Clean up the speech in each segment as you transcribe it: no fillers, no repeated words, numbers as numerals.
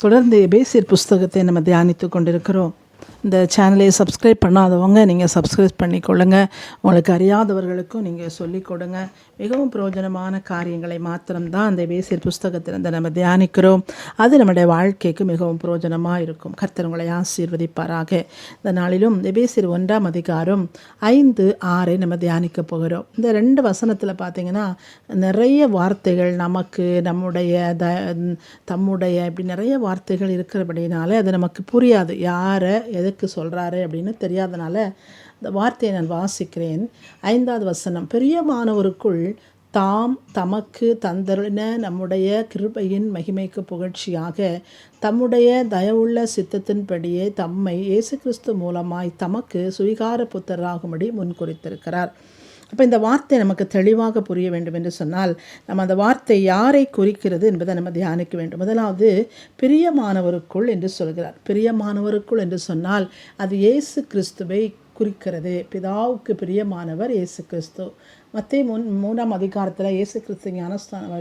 தொடர்ந்து எபேசியர் புஸ்தகத்தை நம்ம தியானித்து கொண்டிருக்கிறோம். இந்த சேனலை சப்ஸ்கிரைப் பண்ணாதவங்க நீங்கள் சப்ஸ்கிரைப் பண்ணிக்கொள்ளுங்க. உங்களுக்கு அறியாதவர்களுக்கும் நீங்கள் சொல்லிக் கொடுங்க. மிகவும் பிரயோஜனமான காரியங்களை மாத்திரம்தான் அந்த எபேசியர் புஸ்தகத்திலிருந்து நம்ம தியானிக்கிறோம். அது நம்முடைய வாழ்க்கைக்கு மிகவும் பிரயோஜனமாக இருக்கும். கர்த்தர் உங்களை ஆசீர்வதிப்பாராக. இந்த நாளிலும் எபேசியர் 1ஆம் அதிகாரம் 5, 6 நம்ம தியானிக்க போகிறோம். இந்த 2 வசனத்தில் பார்த்தீங்கன்னா நிறைய வார்த்தைகள் நமக்கு தம்முடைய இப்படி நிறைய வார்த்தைகள் இருக்கிறபடினால அது நமக்கு புரியாது. யாரை எதுக்கு சொல்கிறாரு அப்படின்னு தெரியாதனால இந்த வார்த்தையை நான் வாசிக்கிறேன். 5வது வசனம், பிரியமானவருக்குள் தாம் தமக்கு தந்தருளின நம்முடைய கிருபையின் மகிமைக்கு புகழ்ச்சியாக தம்முடைய தயவுள்ள சித்தத்தின்படியே தம்மை இயேசு கிறிஸ்து மூலமாய் தமக்கு சுவீகார புத்தராகும்படி முன்குறித்திருக்கிறார். அப்போ இந்த வார்த்தை நமக்கு தெளிவாக புரிய வேண்டும் என்று சொன்னால் நம்ம அந்த வார்த்தை யாரை குறிக்கிறது என்பதை நம்ம தியானிக்க வேண்டும். முதலாவது பிரியமானவருக்குள் என்று சொல்கிறார். பிரியமானவருக்குள் என்று சொன்னால் அது இயேசு கிறிஸ்துவை குறிக்கிறது. பிதாவுக்கு பிரியமானவர் இயேசு கிறிஸ்து. மத்தேயு 3ஆம் அதிகாரத்தில் இயேசு கிறிஸ்து ஞானஸ்தானம்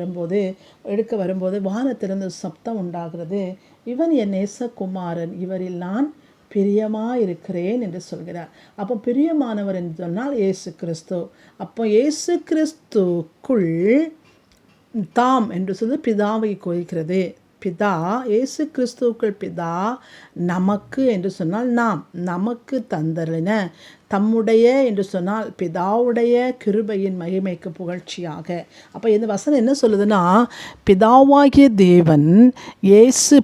வரும்போது வானத்திலிருந்து சப்தம் உண்டாகிறது, இவன் என் நேசகுமாரன், இவரில் நான் பிரியமாயிருக்கிறேன் என்று சொல்கிறார். அப்போ பிரியமானவர் என்று சொன்னால் இயேசு கிறிஸ்து. அப்போ இயேசு கிறிஸ்துக்குள் தாம் என்று சொல்லி பிதாவை குறிக்கிறது. பிதா இயேசு கிறிஸ்துவுக்குள் பிதா நமக்கு என்று சொன்னால் நமக்கு தந்தருளின தம்முடைய என்று சொன்னால் பிதாவுடைய கிருபையின் மகிமைக்கு புகழ்ச்சியாக. அப்போ இந்த வசனம் என்ன சொல்லுதுன்னா, பிதாவாகிய தேவன்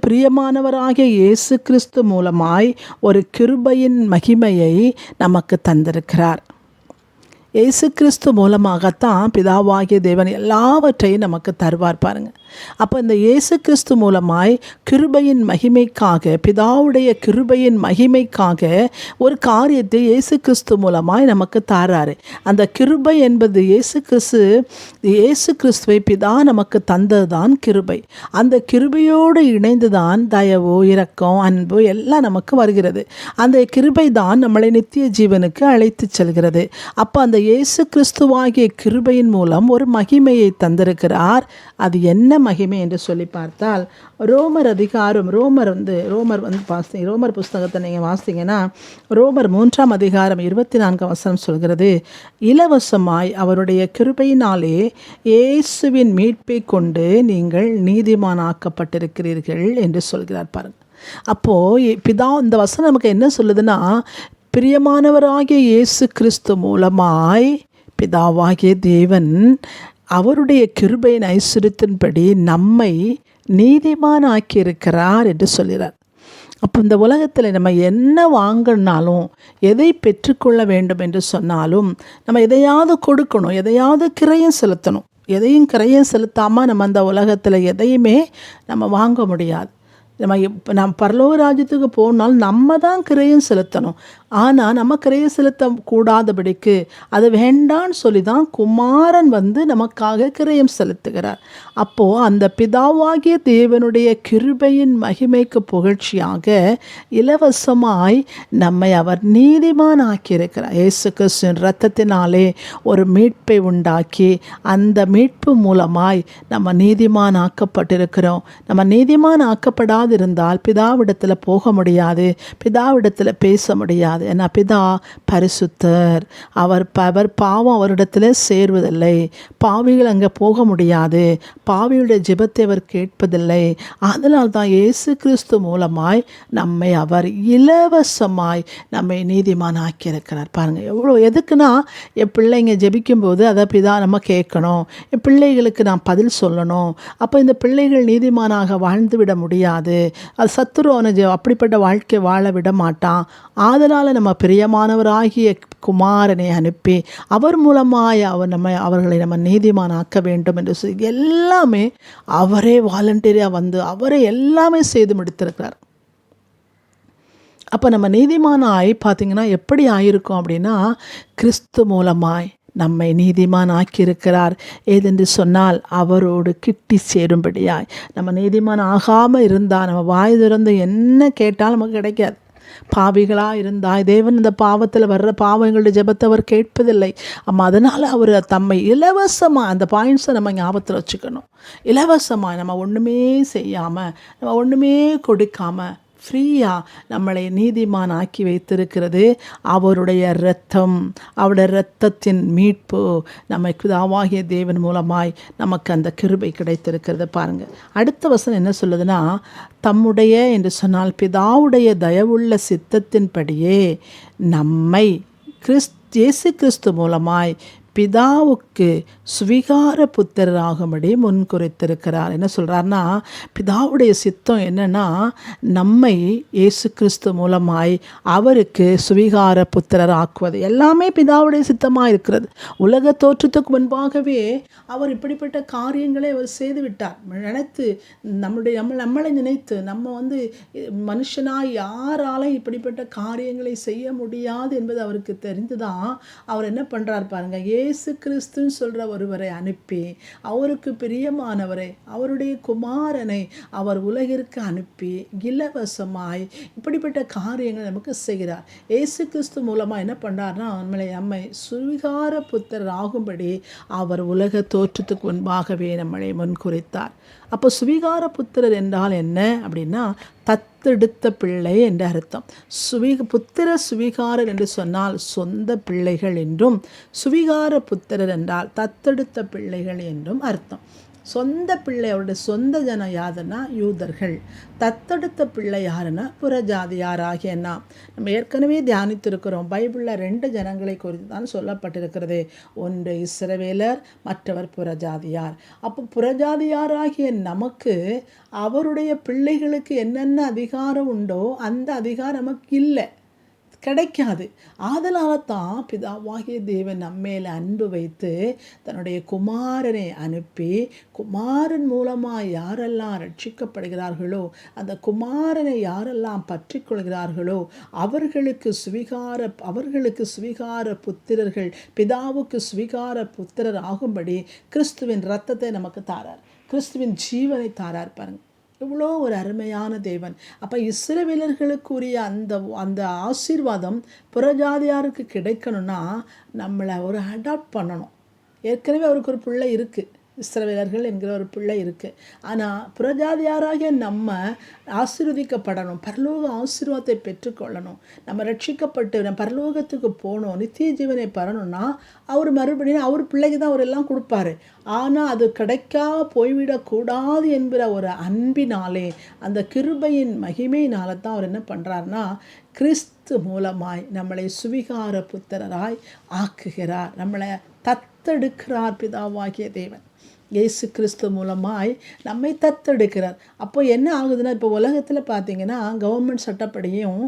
பிரியமானவராகிய இயேசு கிறிஸ்து மூலமாய் ஒரு கிருபையின் மகிமையை நமக்கு தந்திருக்கிறார். இயேசு கிறிஸ்து மூலமாகத்தான் பிதாவாகிய தேவன் எல்லாவற்றையும் நமக்கு தருவார் பாருங்க. அப்போ இந்த இயேசு கிறிஸ்து மூலமாய் கிருபையின் மகிமைக்காக, பிதாவுடைய கிருபையின் மகிமைக்காக ஒரு காரியத்தை இயேசு கிறிஸ்து மூலமாய் நமக்கு தாராரு. அந்த கிருபை என்பது இயேசு கிறிஸ்துவை பிதா நமக்கு தந்ததுதான் கிருபை. அந்த கிருபையோடு இணைந்துதான் தயவு, இரக்கம், அன்பு எல்லாம் நமக்கு வருகிறது. அந்த கிருபை தான் நம்மளை நித்திய ஜீவனுக்கு அழைத்து செல்கிறது. அப்போ அந்த இயேசு கிறிஸ்துவாகிய கிருபையின் மூலம் ஒரு மகிமையை தந்திருக்கிறார். அது என்ன மகிமை என்று சொல்லி பார்த்தால், ரோமர் புஸ்தகத்தை நீங்கள் வாசிங்கன்னா ரோமர் 3ஆம் அதிகாரம் 24 வசனம் சொல்கிறது, இலவசமாய் அவருடைய கிருபையினாலே இயேசுவின் மீட்பை கொண்டு நீங்கள் நீதிமானாக்கப்பட்டிருக்கிறீர்கள் என்று சொல்கிறார் பாருங்க. அப்போது இந்த வசனம் நமக்கு என்ன சொல்லுதுன்னா, பிரியமானவராகிய இயேசு கிறிஸ்து மூலமாய் பிதாவாகிய தேவன் அவருடைய கிருபையின் ஐஸ்வரியத்தின்படி நம்மை நீதிமானாக்கி இருக்கிறார் என்று சொல்கிறார். அப்போ இந்த உலகத்தில் நம்ம என்ன வாங்கினாலும், எதை பெற்றுக்கொள்ள வேண்டும் என்று சொன்னாலும் நம்ம எதையாவது கொடுக்கணும், எதையாவது கிரயம் செலுத்தணும். எதையும் கிரயம் செலுத்தாமல் நம்ம அந்த உலகத்தில் எதையுமே நம்ம வாங்க முடியாது. நம்ம பரலோக ராஜ்யத்துக்கு போனால் நம்ம தான் கிரயம் செலுத்தணும். ஆனால் நம்ம கிரயம் செலுத்தக்கூடாதபடிக்கு அது வேண்டான்னு சொல்லி தான் குமாரன் வந்து நமக்காக கிரயம் செலுத்துகிறார். அப்போது அந்த பிதாவாகிய தேவனுடைய கிருபையின் மகிமைக்கு புகழ்ச்சியாக இலவசமாய் நம்மை அவர் நீதிமான் ஆக்கியிருக்கிறார். இயேசு கிறிஸ்துவின் இரத்தத்தினாலே ஒரு மீட்பை உண்டாக்கி அந்த மீட்பு மூலமாய் நம்ம நீதிமான் ஆக்கப்பட்டிருக்கிறோம். நம்ம நீதிமான் ஆக்கப்படாதிருந்தால் பிதாவிடத்தில் போக முடியாது, பிதாவிடத்தில் பேச முடியாது. ஏன்னா பிதா பரிசுத்தர். அவர் பாவம் அவரிடத்தில் சேர்வதில்லை. பாவிகள் அங்கே போக முடியாது. பாவியுடைய ஜெபத்தை அவர் கேட்பதில்லை. அதனால் தான் இயேசு கிறிஸ்து மூலமாய் நம்மை அவர் இலவசமாய் நம்மை நீதிமான் ஆக்கியிருக்கிறார். பாருங்கள் எவ்வளோ. எதுக்குன்னா என் பிள்ளைங்க ஜெபிக்கும்போது அதை பிதா நம்ம கேட்கணும், என் பிள்ளைகளுக்கு நான் பதில் சொல்லணும். அப்போ இந்த பிள்ளைகள் நீதிமானாக வாழ்ந்து விட முடியாது. அது சத்துரு அவனை அப்படிப்பட்ட வாழ்க்கை வாழ விட மாட்டான். அதனால் நம்ம பிரியமானவராகிய குமாரனை அனுப்பி அவர் மூலமாய் அவர்களை நம்ம நீதிமானாக்க வேண்டும் என்று சொல்லி எல்லாமே அவரே வாலண்டியராக வந்து அவரே எல்லாமே செய்து முடித்திருக்கிறார். அப்போ நம்ம நீதிமானாய் பார்த்திங்கன்னா எப்படி ஆயிருக்கும் அப்படின்னா, கிறிஸ்து மூலமாய் நம்மை நீதிமான் ஆக்கியிருக்கிறார். ஏதென்று சொன்னால் அவரோடு கிட்டி சேரும்படியாய். நம்ம நீதிமான் ஆகாமல் இருந்தால் நம்ம வாய் திறந்து என்ன கேட்டாலும் நமக்கு கிடைக்காது. பாவிகளாக இருந்தாய், தேவன் இந்த பாவத்தில் வர்ற பாவங்களுடைய ஜெபத்தை அவர் கேட்பதில்லை. அதனால் அவர் தம்மை இலவசமாக, அந்த பாயிண்ட்ஸை நம்ம ஞாபகத்தில் வச்சுக்கணும். இலவசமாக நம்ம ஒன்றுமே செய்யாமல், நம்ம ஒன்றுமே கொடுக்காமல் ஃப்ரீயாக நம்மளை நீதிமான் ஆக்கி வைத்திருக்கிறது அவருடைய இரத்தம். அவருடைய இரத்தத்தின் மீட்பு நம்மை பிதாவாகிய தேவன் மூலமாய் நமக்கு அந்த கிருபை கிடைத்திருக்கிறது. பாருங்கள், அடுத்த வசனம் என்ன சொல்லுதுன்னா, தம்முடைய என்று சொன்னால் பிதாவுடைய தயவுள்ள சித்தத்தின்படியே நம்மை இயேசு கிறிஸ்து மூலமாய் பிதாவுக்கு சுவிகார புத்திரராகும்படி முன்குறித்திருக்கிறார். என்ன சொல்கிறார்னா, பிதாவுடைய சித்தம் என்னென்னா, நம்மை இயேசு கிறிஸ்து மூலமாய் அவருக்கு சுவிகார புத்திரர் ஆக்குவது. எல்லாமே பிதாவுடைய சித்தமாக இருக்கிறது. உலக தோற்றத்துக்கு முன்பாகவே அவர் இப்படிப்பட்ட காரியங்களை அவர் செய்து விட்டார். நினைத்து நம்மளை நினைத்து நம்ம மனுஷனாக யாரால இப்படிப்பட்ட காரியங்களை செய்ய முடியாது என்பது அவருக்கு தெரிந்துதான் அவர் என்ன பண்ணுறார் பாருங்கள், இயேசு கிறிஸ்துன்னு சொல்கிற ஒருவரை அனுப்பி, அவருக்கு பிரியமானவரை, அவருடைய குமாரனை அவர் உலகிற்கு அனுப்பி இலவசமாய் இப்படிப்பட்ட காரியங்களை நமக்கு செய்கிறார். இயேசு கிறிஸ்து மூலமாக என்ன பண்ணுறாருன்னா, நம்மை சுவிகார புத்திரர் ஆகும்படி அவர் உலக தோற்றத்துக்கு முன்பாகவே நம்மளை முன்குறித்தார். அப்போ சுவிகார புத்திரர் என்றால் என்ன அப்படின்னா, தத்தெடுத்த பிள்ளை என்ற அர்த்தம். புத்திர சுவிகாரர் என்று சொன்னால் சொந்த பிள்ளைகள் என்றும், சுவிகார புத்திரர் என்றால் தத்தெடுத்த பிள்ளைகள் என்றும் அர்த்தம். சொந்த பிள்ளை, அவருடைய சொந்த ஜனம் யாருன்னா யூதர்கள். தத்தெடுத்த பிள்ளை யாருன்னா புறஜாதியாராகிய நாம். நம்ம ஏற்கனவே தியானித்திருக்கிறோம். பைபிளில் 2 ஜனங்களை குறித்து தான் சொல்லப்பட்டிருக்கிறது. ஒன்று இஸ்ரவேலர், மற்றவர் புறஜாதியார். அப்போ புறஜாதியாராகிய நமக்கு அவருடைய பிள்ளைகளுக்கு என்னென்ன அதிகாரம் உண்டோ அந்த அதிகாரம் நமக்கு இல்லை, கிடைக்காது. ஆதலால தான் பிதாவாகிய தேவன் நம்மேல அன்பு வைத்து தன்னுடைய குமாரனை அனுப்பி, குமாரன் மூலமாக யாரெல்லாம் ரட்சிக்கப்படுகிறார்களோ, அந்த குமாரனை யாரெல்லாம் பற்றி கொள்கிறார்களோ அவர்களுக்கு சுவிகார புத்திரர்கள், பிதாவுக்கு சுவிகார புத்திரர் ஆகும்படி கிறிஸ்துவின் இரத்தத்தை நமக்கு தாரார், கிறிஸ்துவின் ஜீவனை தாரார். பாருங்க, இவ்வளோ ஒரு அருமையான தேவன். அப்போ இஸ்ரவேலர்களுக்குரிய அந்த ஆசீர்வாதம் புறஜாதியாருக்கு கிடைக்கணும்னா நம்மளை ஒரு அடாப்ட் பண்ணணும். ஏற்கனவே அவருக்கு ஒரு பிள்ளை இருக்குது, இஸ்ரவேலர்கள் என்கிற ஒரு பிள்ளை இருக்குது. ஆனால் புறஜாதியாராகிய நம்ம ஆசீர்வதிக்கப்படணும், பரலோக ஆசீர்வாதத்தை பெற்றுக்கொள்ளணும். நம்ம ரட்சிக்கப்பட்டு நம்ம பரலோகத்துக்கு போகணும், நித்திய ஜீவனை பெறணும்னா அவர் மறுபடியும் அவர் பிள்ளைக்கு தான் அவர் எல்லாம் கொடுப்பாரு. ஆனால் அது கிடைக்காம போய்விடக்கூடாது என்கிற ஒரு அன்பினாலே, அந்த கிருபையின் மகிமையினால தான் அவர் என்ன பண்ணுறாருனா, கிறிஸ்து மூலமாய் நம்மளை சுவிகார புத்திரராய் ஆக்குகிறார், நம்மளை தத்தெடுக்கிறார் பிதாவாகிய தேவன். இயேசு கிறிஸ்து மூலமாய் நம்மை தத்தெடுக்கிறார். அப்போ என்ன ஆகுதுன்னா, இப்போ உலகத்தில் பார்த்தீங்கன்னா கவர்மெண்ட் சட்டப்படியும்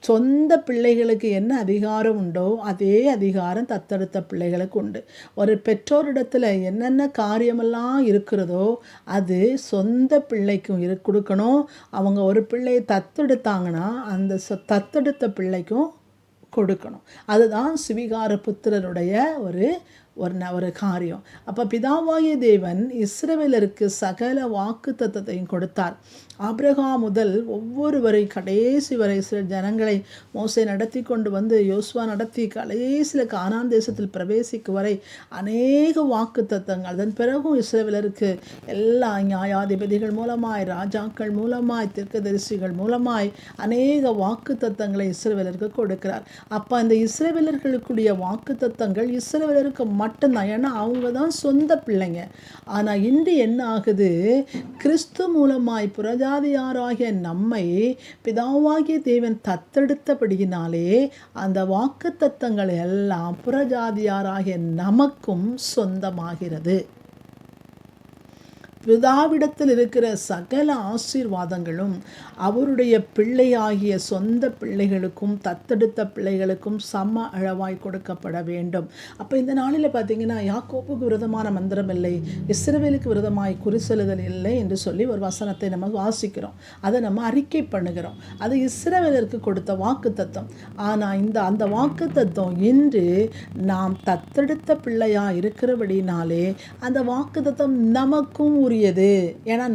சொந்த பிள்ளைகளுக்கு என்ன அதிகாரம் உண்டோ அதே அதிகாரம் தத்தெடுத்த பிள்ளைகளுக்கு உண்டு. ஒரு பெற்றோரிடத்தில் என்னென்ன காரியமெல்லாம் இருக்கிறதோ அது சொந்த பிள்ளைக்கும் கொடுக்கணும். அவங்க ஒரு பிள்ளையை தத்தெடுத்தாங்கன்னா அந்த தத்தெடுத்த பிள்ளைக்கும் கொடுக்கணும். அதுதான் சுவிகார புத்திரருடைய ஒரு காரியம். அப்போ பிதாவாகிய தேவன் இஸ்ரவேலருக்கு சகல வாக்கு தத்தத்தையும் கொடுத்தார். ஆபிரகாம் முதல் ஒவ்வொருவரை கடைசி வரை சில ஜனங்களை மோசே நடத்தி கொண்டு வந்து யோசுவா நடத்தி கடைசியில் கானான் தேசத்தில் பிரவேசிக்கும் வரை அநேக வாக்கு தத்தங்கள். அதன் பிறகும் இஸ்ரவேலருக்கு எல்லா நியாயாதிபதிகள் மூலமாய், ராஜாக்கள் மூலமாய், தீர்க்கதரிசிகள் மூலமாய் அநேக வாக்கு தத்தங்களை இஸ்ரவேலருக்கு கொடுக்கிறார். அப்போ அந்த இஸ்ரவேலர்களுக்குரிய வாக்கு தத்தங்கள் இஸ்ரவேலருக்கு மட்டும்தான், ஏன்னா அவங்க தான் சொந்த பிள்ளைங்க. ஆனால் இன்று என்ன ஆகுது, கிறிஸ்து மூலமாய் புறஜாதியாராகிய நம்மை பிதாவாகிய தேவன் தத்தெடுத்தபடியினாலே அந்த வாக்கு தத்தங்கள் எல்லாம் புறஜாதியாராகிய நமக்கும் சொந்தமாகிறது. பிதாவிடத்தில் இருக்கிற சகல ஆசீர்வாதங்களும் அவருடைய பிள்ளையாகிய சொந்த பிள்ளைகளுக்கும் தத்தெடுத்த பிள்ளைகளுக்கும் சம அளவாய் கொடுக்கப்பட வேண்டும். அப்போ இந்த நாளில் பார்த்தீங்கன்னா, யாக்கோப்புக்கு விரோதமான மந்திரம் இல்லை, இஸ்ரவேலுக்கு விரோதமாய் குறிசெலுதல் இல்லை என்று சொல்லி ஒரு வசனத்தை நம்ம வாசிக்கிறோம், அதை நம்ம அறிக்கை பண்ணுகிறோம். அது இஸ்ரவேலருக்கு கொடுத்த வாக்கு தத்தம். ஆனால் அந்த வாக்கு தத்தம் இன்று நாம் தத்தெடுத்த பிள்ளையாக இருக்கிறபடினாலே அந்த வாக்கு தத்தம் நமக்கும் உரியது. உரியது. ஏன்னா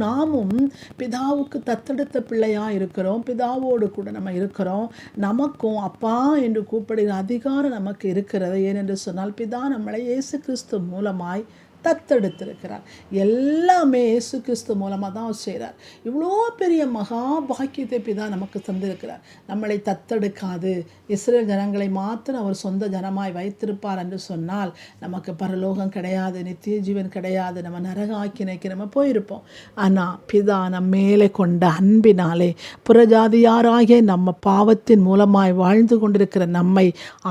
நாமும் பிதாவுக்கு தத்தெடுத்த பிள்ளையாக இருக்கிறோம். பிதாவோடு கூட நம்ம இருக்கிறோம். நமக்கும் அப்பா என்று கூப்பிடுகிற அதிகாரம் நமக்கு இருக்கிறது. ஏனென்று சொன்னால் பிதா நம்மளை இயேசு கிறிஸ்து மூலமாய் தத்தெடுத்திருக்கிறார். எல்லாமே இயேசு கிறிஸ்து மூலமாக தான் அவர் செய்கிறார். இவ்வளோ பெரிய மகா பாக்கியத்தை பிதா நமக்கு தந்திருக்கிறார். நம்மளை தத்தெடுக்காது இஸ்ரேல் ஜனங்களை மாத்திரம் அவர் சொந்த ஜனமாய் வைத்திருப்பார் என்று சொன்னால் நமக்கு பரலோகம் கிடையாது, நித்திய ஜீவன் கிடையாது, நம்ம நரக ஆக்கினைக்கு நம்ம போயிருப்போம். ஆனால் பிதா நம் மேலே கொண்ட அன்பினாலே புறஜாதியாராகிய நம்ம பாவத்தின் மூலமாய் வாழ்ந்து கொண்டிருக்கிற நம்மை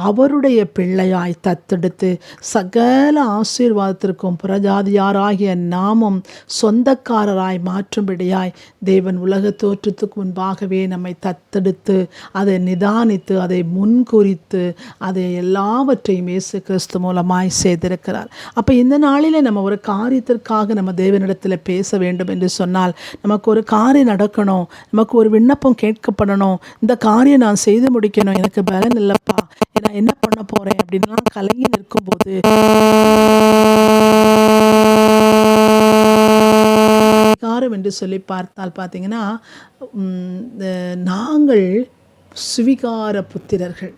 அவருடைய பிள்ளையாய் தத்தெடுத்து சகல ஆசீர்வாதத்திற்கும் புறஜாதியாராகிய நாமும் சொந்தக்காரராய் மாற்றும்படியாய் தேவன் உலக தோற்றத்துக்கு முன்பாகவே நம்மை தத்தெடுத்து அதை நிதானித்து அதை முன்குறித்து அதை எல்லாவற்றையும் இயேசு கிறிஸ்து மூலமாய் செய்திருக்கிறார். அப்போ இந்த நாளில் நம்ம ஒரு காரியத்திற்காக நம்ம தேவனிடத்தில் பேச வேண்டும் என்று சொன்னால், நமக்கு ஒரு காரியம் நடக்கணும், நமக்கு ஒரு விண்ணப்பம் கேட்கப்படணும், இந்த காரியம் நான் செய்து முடிக்கணும், எனக்கு பலன் இல்லைப்பா, நான் என்ன பண்ண போகிறேன் அப்படின்லாம் கலங்கி நிற்கும்போது என்று சொல்லி பார்த்தால் பார்த்தீங்கன்னா, நாங்கள் சுவிகார புத்திரர்கள்.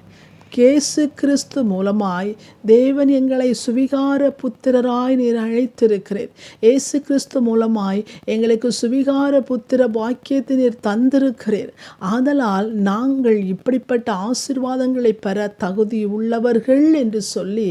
இயேசு கிறிஸ்து மூலமாய் தேவன் எங்களை சுவிகார புத்திரராய் நீர் அழைத்திருக்கிறேன். இயேசு கிறிஸ்து மூலமாய் எங்களுக்கு சுவிகார புத்திர பாக்கியத்தை நீர் தந்திருக்கிறீர். ஆதலால் நாங்கள் இப்படிப்பட்ட ஆசீர்வாதங்களை பெற தகுதி உள்ளவர்கள் என்று சொல்லி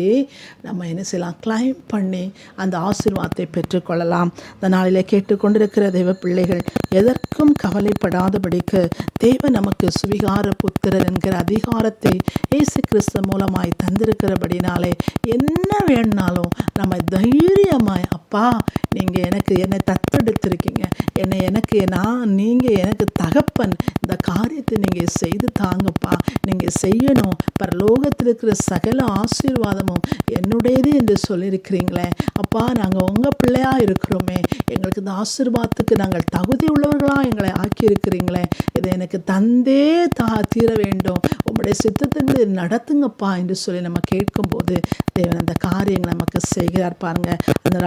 நம்ம என்ன செய்யலாம், கிளைம் பண்ணி அந்த ஆசீர்வாதத்தை பெற்றுக்கொள்ளலாம். இந்த நாளில் கேட்டுக்கொண்டிருக்கிற தெய்வ பிள்ளைகள் எதற்கும் கவலைப்படாதபடிக்கு தேவன் நமக்கு சுவிகார புத்திரர் என்கிற அதிகாரத்தை இயேசு கிறிஸ்து மூலமாய் தந்திருக்கிறபடினாலே என்ன வேணாலும் நம்ம தைரியமாய், அப்பா நீங்கள் என்னை தத்தெடுத்திருக்கீங்க, நீங்கள் எனக்கு தகப்பன், இந்த காரியத்தை நீங்கள் செய்து தாங்கப்பா, நீங்கள் செய்யணும், பரலோகத்தில் இருக்கிற சகல ஆசீர்வாதமும் என்னுடையது என்று சொல்லியிருக்கிறீங்களே அப்பா, நாங்கள் உங்கள் பிள்ளையாக இருக்கிறோமே, எங்களுக்கு இந்த ஆசீர்வாதத்துக்கு நாங்கள் தகுதி உள்ளவர்களாக எங்களை ஆக்கியிருக்கிறீங்களே, இதை எனக்கு தந்தே தீர வேண்டும், உங்களுடைய சித்தத்தின்படி நடத்துங்கப்பா என்று சொல்லி நம்ம கேட்கும்போது தேவன் அந்த காரியங்கள் நமக்கு செய்கிறார். பாருங்க, அந்த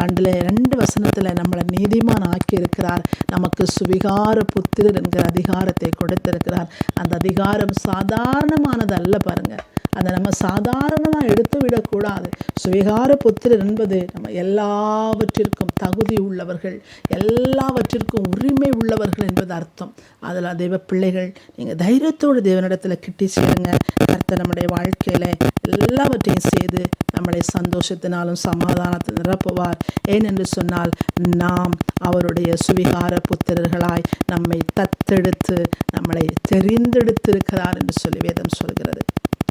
2 வசனத்தில் நம்மளை நீதிமான் ஆக்கியிருக்கிறார். நமக்கு சுவிகார புத்திரர் என்கிற அதிகாரத்தை கொடுத்திருக்கிறார். அந்த அதிகாரம் சாதாரணமானது அல்ல. பாருங்க, அதை நம்ம சாதாரணமாக எடுத்து விடக்கூடாது. சுவிகார புத்திரர் என்பது நம்ம எல்லாவற்றிற்கும் தகுதி உள்ளவர்கள், எல்லாவற்றிற்கும் உரிமை உள்ளவர்கள் என்பது அர்த்தம். அதில் தெய்வ பிள்ளைகள் நீங்கள் தைரியத்தோடு தேவனிடத்தில் கிட்டி சேருங்க. கர்த்தர் நம்முடைய வாழ்க்கையில் எல்லாவற்றையும் செய்து நம்மளை சந்தோஷத்தினாலும் சமாதானத்தை நிரப்புவார். ஏனென்று சொன்னால் நாம் அவருடைய சுவிகார புத்திரர்களாய் நம்மை தத்தெடுத்து நம்மளை தெரிந்தெடுத்திருக்கிறார் என்று சொல்லி வேதம் சொல்கிறது.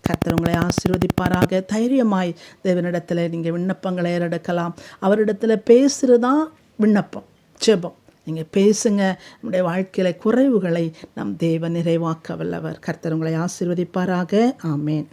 கர்த்தர் உங்களை ஆசீர்வதிப்பாராக. தைரியமாய் தேவனிடத்தில் நீங்கள் விண்ணப்பங்களை ஏறெடுக்கலாம். அவரிடத்தில் பேசுகிறதான் விண்ணப்பம், ஜெபம். நீங்கள் பேசுங்க. நம்முடைய வாழ்க்கையில் குறைவுகளை நம் தேவன் நிறைவாக்க வல்லவர். கர்த்தர் உங்களை ஆசீர்வதிப்பாராக. ஆமேன்.